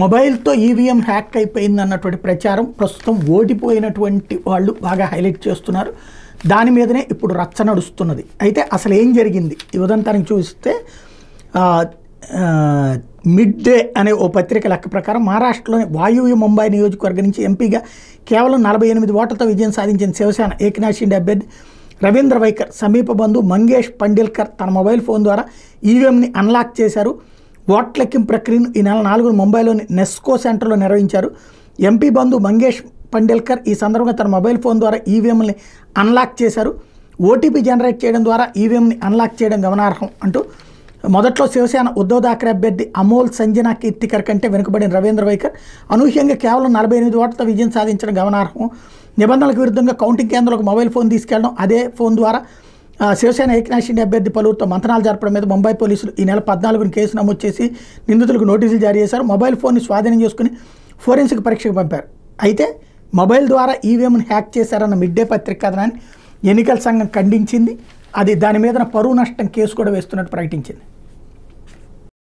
మొబైల్తో EVM hack అయిపోయింది అన్నటువంటి ప్రచారం ప్రస్తుతం ఓడిపోయినటువంటి వాళ్ళు బాగా హైలైట్ చేస్తున్నారు. దాని మీదనే ఇప్పుడు రచ్చ నడుస్తున్నది. అయితే అసలు ఏం జరిగింది ఈ ఉదంతానికి చూస్తే మిడ్ డే అనే ఓ పత్రిక లెక్క ప్రకారం మహారాష్ట్రలోని వాయువ్య ముంబై నియోజకవర్గం నుంచి ఎంపీగా కేవలం 48 ఓట్లతో విజయం సాధించిన శివసేన ఏకనాథ్ షిండే అభ్యర్థి రవీంద్ర వైకర్ సమీప బంధువు మంగేష్ పండిల్కర్ తన మొబైల్ ఫోన్ ద్వారా ఈవీఎంని అన్లాక్ చేశారు. ఓట్ల లెక్కింపు ప్రక్రియను ఈ నెల 4న ముంబైలోని నెస్కో సెంటర్లో నిర్వహించారు. ఎంపీ బంధువు మంగేష్ పండిల్కర్ ఈ సందర్భంగా తన మొబైల్ ఫోన్ ద్వారా ఈవీఎంని అన్లాక్ చేశారు. ఓటీపీ జనరేట్ చేయడం ద్వారా ఈవీఎంని అన్లాక్ చేయడం గమనార్హం అంటూ మొదట్లో శివసేన ఉద్ధవ్ థాక్రే అభ్యర్థి అమోల్ సంజనా కీర్తికర్ కంటే వెనుకబడిన రవీంద్ర వైకర్ అనూహ్యంగా కేవలం 48 ఓట్లతో విజయం సాధించడం గమనార్హం. నిబంధనలకు విరుద్ధంగా కౌంటింగ్ కేంద్రంలోకి మొబైల్ ఫోన్ తీసుకెళ్లడం, అదే ఫోన్ ద్వారా శివసేన ఏకనాథ్ షిండే అభ్యర్థి పలువురితో మంతనాలు జరపడం మీద ముంబై పోలీసులు ఈ నెల 14న కేసు నమోదు చేసి నిందితులకు నోటీసులు జారీ చేశారు. మొబైల్ ఫోన్ని స్వాధీనం చేసుకుని ఫోరెన్సిక్ పరీక్షకు పంపారు. అయితే మొబైల్ ద్వారా ఈవీఎంని హ్యాక్ చేశారన్న మిడ్ డే పత్రిక కథనాన్ని ఎన్నికల సంఘం ఖండించింది. అది దాని మీద పరువు నష్టం కేసు కూడా వేస్తున్నట్టు ప్రకటించింది.